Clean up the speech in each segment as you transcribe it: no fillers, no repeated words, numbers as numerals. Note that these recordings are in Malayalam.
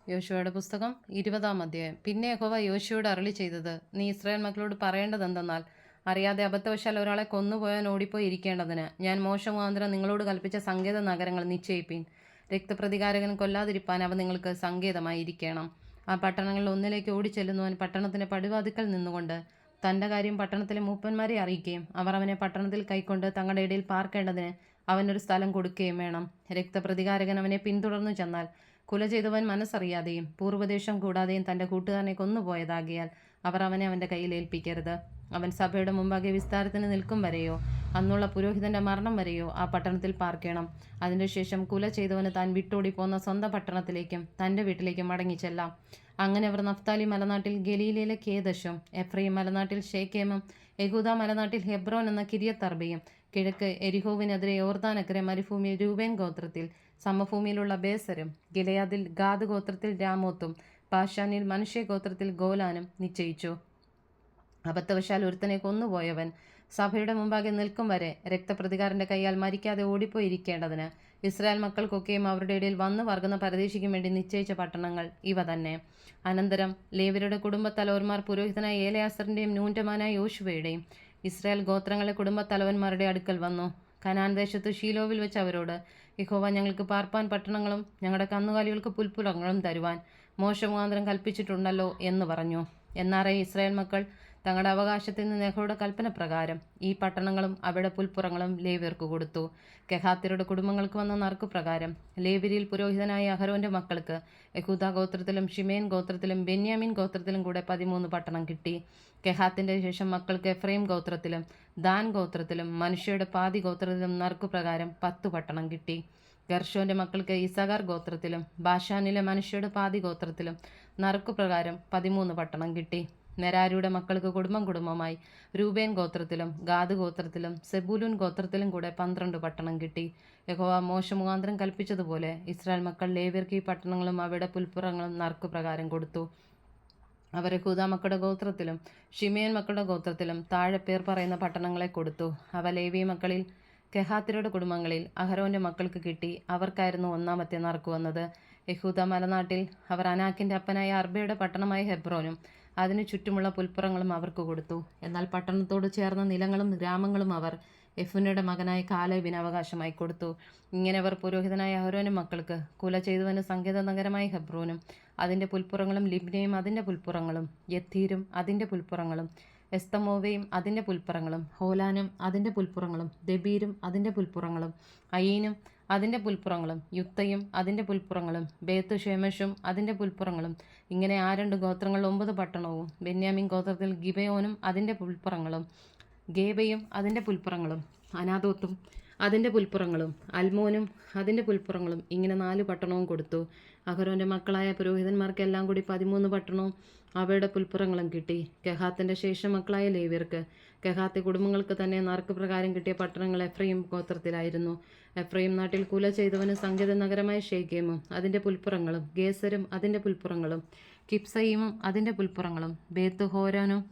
യോശുവയുടെ പുസ്തകം 20-ാം അധ്യായം. പിന്നെ യഹോവ യോശുവയോട് അരുളി ചെയ്തത്, നീ ഇസ്രായേൽ മക്കളോട് പറയേണ്ടതെന്തെന്നാൽ, അറിയാതെ അബദ്ധവശാൽ ഒരാളെ കൊന്നുപോയാൻ ഓടിപ്പോയി ഇരിക്കേണ്ടതിന് ഞാൻ മോശ മുഖാന്തരം നിങ്ങളോട് കൽപ്പിച്ച സങ്കേത നഗരങ്ങൾ നിശ്ചയിപ്പീൻ. രക്തപ്രതികാരകൻ കൊല്ലാതിരിപ്പാൻ അവ നിങ്ങൾക്ക് സങ്കേതമായി ഇരിക്കണം. ആ പട്ടണങ്ങളിൽ ഒന്നിലേക്ക് ഓടിച്ചെല്ലുന്നവൻ പട്ടണത്തിന്റെ പടിവാതിക്കൽ നിന്നുകൊണ്ട് തന്റെ കാര്യം പട്ടണത്തിലെ മൂപ്പന്മാരെ അറിയിക്കുകയും അവർ അവനെ പട്ടണത്തിൽ കൈക്കൊണ്ട് തങ്ങളുടെ ഇടയിൽ പാർക്കേണ്ടതിന് അവനൊരു സ്ഥലം കൊടുക്കുകയും വേണം. രക്തപ്രതികാരകൻ അവനെ പിന്തുടർന്നു ചെന്നാൽ കുല ചെയ്തവൻ മനസ്സറിയാതെയും പൂർവ്വദേശം കൂടാതെയും തന്റെ കൂട്ടുകാരനെ കൊന്നുപോയതാകിയാൽ അവർ അവനെ അവന്റെ കയ്യിൽ ഏൽപ്പിക്കരുത്. അവൻ സഭയുടെ മുമ്പാകെ വിസ്താരത്തിന് നിൽക്കും വരെയോ അന്നുള്ള പുരോഹിതന്റെ മരണം വരെയോ ആ പട്ടണത്തിൽ പാർക്കണം. അതിന്റെ ശേഷം കുല ചെയ്തവന് താൻ വിട്ടോടിപ്പോന്ന സ്വന്തം പട്ടണത്തിലേക്കും തന്റെ വീട്ടിലേക്കും മടങ്ങിച്ചെല്ലാം. അങ്ങനെ അവർ നഫ്താലി മലനാട്ടിൽ ഗലീലയിലെ കേദശും, എഫ്രൈം മലനാട്ടിൽ ഷേക്കേമും, യഹൂദ മലനാട്ടിൽ ഹെബ്രോൻ എന്ന കിര്യത്തർബയും, കിഴക്ക് എരിഹോവിനെതിരെ യോർദാനക്കരെ മരുഭൂമിയിൽ രൂബേൻ ഗോത്രത്തിൽ സമഭൂമിയിലുള്ള ബേസരും, ഗിലെയാദിൽ ഗാദ് ഗോത്രത്തിൽ രാമോത്തും, ബാശാനിൽ മനുഷ്യ ഗോത്രത്തിൽ ഗോലാനും നിശ്ചയിച്ചു. അബദ്ധവശാൽ ഒരുത്തനെ കൊന്നുപോയവൻ സഭയുടെ മുമ്പാകെ നിൽക്കും വരെ രക്തപ്രതികാരന്റെ കൈയാൽ മരിക്കാതെ ഓടിപ്പോയിരിക്കേണ്ടതിന് ഇസ്രായേൽ മക്കൾക്കൊക്കെയും അവരുടെ ഇടയിൽ വന്നു വർഗുന്ന പരദേശിക്കും വേണ്ടി നിശ്ചയിച്ച പട്ടണങ്ങൾ ഇവ തന്നെ. അനന്തരം ലേവ്യരുടെ കുടുംബത്തലവന്മാർ പുരോഹിതനായ ഏലയാസറിന്റെയും നൂന്റമാനായ യോശുവയുടെയും ഇസ്രായേൽ ഗോത്രങ്ങളിലെ കുടുംബത്തലവന്മാരുടെ അടുക്കൽ വന്നു. കനാൻ ദേശത്ത് ഷീലോവിൽ വെച്ച് അവരോട്, യഹോവ ഞങ്ങൾക്ക് പാർപ്പാൻ പട്ടണങ്ങളും ഞങ്ങളുടെ കന്നുകാലികൾക്ക് പുൽപ്പുറങ്ങളും തരുവാൻ മോശ മുഖാന്തരം കൽപ്പിച്ചിട്ടുണ്ടല്ലോ എന്ന് പറഞ്ഞു. എന്നാറേ ഇസ്രായേൽ മക്കൾ തങ്ങളുടെ അവകാശത്തിൽ നിന്ന് യഹോവയുടെ കൽപ്പന പ്രകാരം ഈ പട്ടണങ്ങളും അവയുടെ പുൽപ്പുറങ്ങളും ലേവ്യർക്ക് കൊടുത്തു. കെഹാത്യരുടെ കുടുംബങ്ങൾക്ക് വന്ന നറുക്കുപ്രകാരം ലേവ്യരിൽ പുരോഹിതനായ അഹരോന്റെ മക്കൾക്ക് യഹൂദ ഗോത്രത്തിലും ഷിമേൻ ഗോത്രത്തിലും ബെന്യാമിൻ ഗോത്രത്തിലും കൂടെ 13 പട്ടണം കിട്ടി. കെഹാത്തിന്റെ ശേഷം മക്കൾക്ക് എഫ്രൈം ഗോത്രത്തിലും ദാൻ ഗോത്രത്തിലും മനുഷ്യയുടെ പാതി ഗോത്രത്തിലും നറുക്കുപ്രകാരം 10 പട്ടണം കിട്ടി. ഗർഷോന്റെ മക്കൾക്ക് ഇസഗാർ ഗോത്രത്തിലും ബാഷാനിലെ മനുഷ്യയുടെ പാതി ഗോത്രത്തിലും നറുക്കുപ്രകാരം 13 പട്ടണം കിട്ടി. മെരാരിയുടെ മക്കൾക്ക് കുടുംബം കുടുംബമായി രൂബേൻ ഗോത്രത്തിലും ഗാദ് ഗോത്രത്തിലും സെബൂലൂൻ ഗോത്രത്തിലും കൂടെ 12 പട്ടണം കിട്ടി. യഹോവ മോശ മുഖാന്തരം കൽപ്പിച്ചതുപോലെ ഇസ്രായേൽ മക്കൾ ലേവ്യർക്ക് ഈ പട്ടണങ്ങളും അവയുടെ പുൽപ്പുറങ്ങളും നറുക്കുപ്രകാരം കൊടുത്തു. അവർ യഹൂദ മക്കളുടെ ഗോത്രത്തിലും ഷിമേൻ മക്കളുടെ ഗോത്രത്തിലും താഴെ പേർ പറയുന്ന പട്ടണങ്ങളെ കൊടുത്തു. അവ ലേവി മക്കളിൽ കെഹാത്യരുടെ കുടുംബങ്ങളിൽ അഹരോന്റെ മക്കൾക്ക് കിട്ടി. അവർക്കായിരുന്നു ഒന്നാമത്തെ നറുക്ക് വന്നത്. യഹൂദ മലനാട്ടിൽ അവർ അനാക്കിന്റെ അപ്പനായ അർബയുടെ പട്ടണമായ ഹെബ്രോനും അതിനു ചുറ്റുമുള്ള പുൽപ്പുറങ്ങളും അവർക്ക് കൊടുത്തു. എന്നാൽ പട്ടണത്തോട് ചേർന്ന നിലങ്ങളും ഗ്രാമങ്ങളും അവർ യെഫുന്നയുടെ മകനായ കാലേബിന് അവകാശമായി കൊടുത്തു. ഇങ്ങനെ അവർ പുരോഹിതനായ അഹരോന്റെ മക്കൾക്ക് കുല ചെയ്തവന് സങ്കേത നഗരമായ ഹെബ്രോനും അതിന്റെ പുൽപ്പുറങ്ങളും, ലിബ്നയും അതിന്റെ പുൽപ്പുറങ്ങളും, യത്തീരും അതിന്റെ പുൽപ്പുറങ്ങളും, എസ്തമോവയും അതിന്റെ പുൽപ്പുറങ്ങളും, ഹോലാനും അതിന്റെ പുൽപ്പുറങ്ങളും, ദെബീരും അതിന്റെ പുൽപ്പുറങ്ങളും, അയീനും അതിന്റെ പുൽപ്പുറങ്ങളും, യുത്തയും അതിന്റെ പുൽപ്പുറങ്ങളും, ബേത്ത് ഷേമഷും അതിന്റെ പുൽപ്പുറങ്ങളും, ഇങ്ങനെ ആ 2 ഗോത്രങ്ങൾ 9 പട്ടണവും. ബെന്യാമിൻ ഗോത്രത്തിൽ ഗിബയോനും അതിന്റെ പുൽപ്പുറങ്ങളും, ഗേബയും അതിന്റെ പുൽപ്പുറങ്ങളും, അനാഥോത്തും അതിന്റെ പുൽപ്പുറങ്ങളും, അൽമോനും അതിന്റെ പുൽപ്പുറങ്ങളും, ഇങ്ങനെ 4 പട്ടണവും കൊടുത്തു. അഹരോന്റെ മക്കളായ പുരോഹിതന്മാർക്കെല്ലാം കൂടി 13 പട്ടണവും അവയുടെ പുൽപ്പുറങ്ങളും കിട്ടി. കെഹാത്തിന്റെ ശേഷം മക്കളായ ലേവ്യർക്ക് കെഹാത്തി കുടുംബങ്ങൾക്ക് തന്നെ നറുക്ക് പ്രകാരം കിട്ടിയ പട്ടണങ്ങൾ എഫ്രൈം ഗോത്രത്തിലായിരുന്നു. എഫ്രൈം നാട്ടിൽ കുല ചെയ്തവന് സങ്കേത നഗരമായ ഷേക്കേമും അതിന്റെ പുൽപ്പുറങ്ങളും, ഗേസരും അതിന്റെ പുൽപ്പുറങ്ങളും, കിപ്സയീമും അതിന്റെ പുൽപ്പുറങ്ങളും, ബേത്ത് ഹോരോനും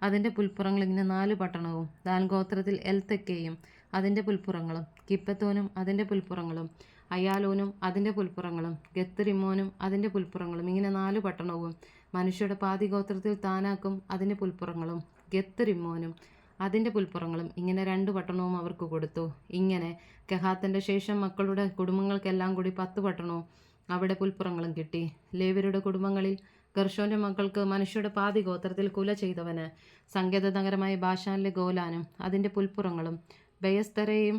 അതിന്റെ പുൽപ്പുറങ്ങളും, ഇങ്ങനെ 4 പട്ടണവും. ദാൻ ഗോത്രത്തിൽ എൽതെക്കയും അതിന്റെ പുൽപ്പുറങ്ങളും, കിപ്പത്തോനും അതിന്റെ പുൽപ്പുറങ്ങളും, അയാലോനും അതിന്റെ പുൽപ്പുറങ്ങളും, ഗത്ത്രിമ്മോനും അതിന്റെ പുൽപ്പുറങ്ങളും, ഇങ്ങനെ 4 പട്ടണവും. മനുഷ്യരുടെ പാതി ഗോത്രത്തിൽ താനാക്കും അതിന്റെ പുൽപ്പുറങ്ങളും, ഗത്ത്രിമ്മോനും അതിന്റെ പുൽപ്പുറങ്ങളും, ഇങ്ങനെ 2 പട്ടണവും അവർക്ക് കൊടുത്തു. ഇങ്ങനെ കെഹാത്തിന്റെ ശേഷം മക്കളുടെ കുടുംബങ്ങൾക്കെല്ലാം കൂടി 10 പട്ടണവും അവിടെ പുൽപ്പുറങ്ങളും കിട്ടി. ലേവ്യരുടെ കുടുംബങ്ങളിൽ ഗർഷോന്റെ മക്കൾക്ക് മനുഷ്യരുടെ പാതി ഗോത്രത്തിൽ കുല ചെയ്തവന് സങ്കേത നഗരമായ ബാഷാനിലെ ഗോലാനും അതിന്റെ പുൽപ്പുറങ്ങളും, ബെയസ്തരയും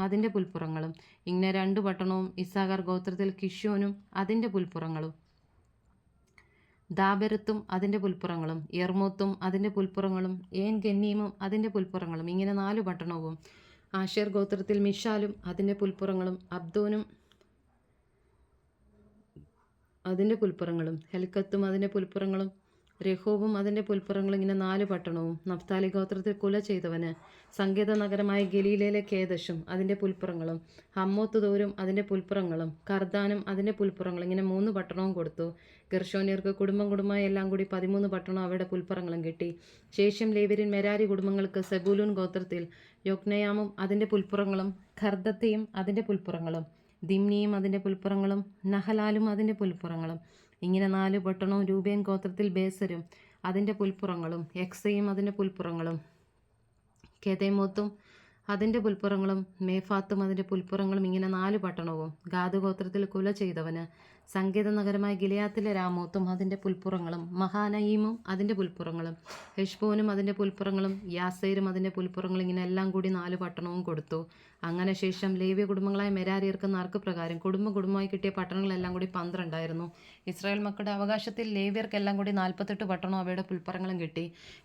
അതിന്റെ പുൽപ്പുറങ്ങളും, ഇങ്ങനെ 2 പട്ടണവും. ഇസ്സാഖാർ ഗോത്രത്തിൽ കിഷ്യോനും അതിന്റെ പുൽപ്പുറങ്ങളും, ദാബെരത്തും അതിന്റെ പുൽപ്പുറങ്ങളും, യർമൂത്തും അതിന്റെ പുൽപ്പുറങ്ങളും, ഏൻ ഗന്നീമും അതിന്റെ പുൽപ്പുറങ്ങളും, ഇങ്ങനെ 4 പട്ടണവും. ആശേർ ഗോത്രത്തിൽ മിഷാലും അതിന്റെ പുൽപ്പുറങ്ങളും, അബ്ദോനും അതിന്റെ പുൽപ്പുറങ്ങളും, ഹെൽക്കത്തും അതിന്റെ പുൽപ്പുറങ്ങളും, രഹോബും അതിന്റെ പുൽപ്പുറങ്ങളും, ഇങ്ങനെ 4 പട്ടണവും. നഫ്താലി ഗോത്രത്തിൽ കുല ചെയ്തവന് സങ്കേത നഗരമായ ഗലീലയിലെ കേദശും അതിന്റെ പുൽപ്പുറങ്ങളും, ഹമ്മോത്ത് ദോരും അതിന്റെ പുൽപ്പുറങ്ങളും, കർദാനും അതിന്റെ പുൽപ്പുറങ്ങളും, ഇങ്ങനെ 3 പട്ടണവും കൊടുത്തു. ഗർഷോന്യർക്ക് കുടുംബം കുടുംബമായി എല്ലാം കൂടി 13 പട്ടണവും അവയുടെ പുൽപ്പുറങ്ങളും കിട്ടി. ശേഷം ലേവ്യരിൻ മെരാരി കുടുംബങ്ങൾക്ക് സെബൂലൂൻ ഗോത്രത്തിൽ യൊക്നെയാമും അതിന്റെ പുൽപ്പുറങ്ങളും, ഖർദത്തയും അതിന്റെ പുൽപ്പുറങ്ങളും, ദിമ്നിയും അതിൻ്റെ പുൽപ്പുറങ്ങളും നഹലാലും അതിൻ്റെ പുൽപ്പുറങ്ങളും. ഇങ്ങനെ 4 പട്ടണവും രൂബേൻ ഗോത്രത്തിൽ ബേസരും അതിൻ്റെ പുൽപ്പുറങ്ങളും, യക്സയും അതിൻ്റെ പുൽപ്പുറങ്ങളും, കെദേമോത്തും അതിൻ്റെ പുൽപ്പുറങ്ങളും, മേഫാത്തും അതിൻ്റെ പുൽപ്പുറങ്ങളും, ഇങ്ങനെ 4 പട്ടണവും. ഗാദ് ഗോത്രത്തിൽ കുല ചെയ്തവന് സങ്കേത നഗരമായ ഗിലെയാത്തിലെ രാമോത്തും അതിൻ്റെ പുൽപ്പുറങ്ങളും, മഹാനയീമും അതിൻ്റെ പുൽപ്പുറങ്ങളും, ഹെഷ്ബോനും അതിൻ്റെ പുൽപ്പുറങ്ങളും, യാസേരും അതിൻ്റെ പുൽപ്പുറങ്ങളും, ഇങ്ങനെ എല്ലാം കൂടി 4 പട്ടണവും കൊടുത്തു. അങ്ങനെ ശേഷം ലേവ്യ കുടുംബങ്ങളായ മെരാരിയർക്ക് നറുക്കുപ്രകാരം കുടുംബമായി കിട്ടിയ പട്ടണങ്ങളെല്ലാം കൂടി 12 ഇസ്രായേൽ മക്കളുടെ അവകാശത്തിൽ ലേവ്യർക്കെല്ലാം കൂടി 48 പട്ടണവും അവയുടെ പുൽപ്പുറങ്ങളും കിട്ടി.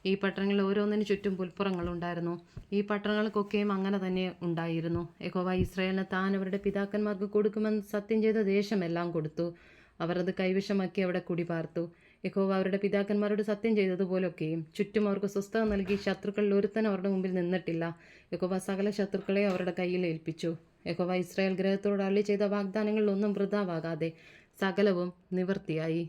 ഈ പട്ടണങ്ങളിൽ ഓരോന്നിനു ചുറ്റും പുൽപ്പുറങ്ങളുണ്ടായിരുന്നു. ഈ പട്ടണങ്ങൾക്കൊക്കെയും അങ്ങനെ തന്നെ ഉണ്ടായിരുന്നു. യഹോവ ഇസ്രായേലിന് താൻ അവരുടെ പിതാക്കന്മാർക്ക് കൊടുക്കുമെന്ന് സത്യം ചെയ്ത ദേശമെല്ലാം കൊടുത്തു. അവർ അത് കൈവശമാക്കി അവിടെ കുടിപാർത്തു. യഹോവ അവരുടെ പിതാക്കന്മാരോട് സത്യം ചെയ്തതുപോലൊക്കെയും ചുറ്റും അവർക്ക് സ്വസ്ഥത നൽകി. ശത്രുക്കളിൽ ഒരുത്തൻ അവരുടെ മുമ്പിൽ നിന്നിട്ടില്ല. യഹോവ സകല ശത്രുക്കളെ അവരുടെ കയ്യിൽ ഏൽപ്പിച്ചു. യഹോവ ഇസ്രായേൽ ഗൃഹത്തോട് അരുളി ചെയ്ത വാഗ്ദാനങ്ങളിലൊന്നും വൃഥാവാകാതെ സകലവും നിവൃത്തിയായി.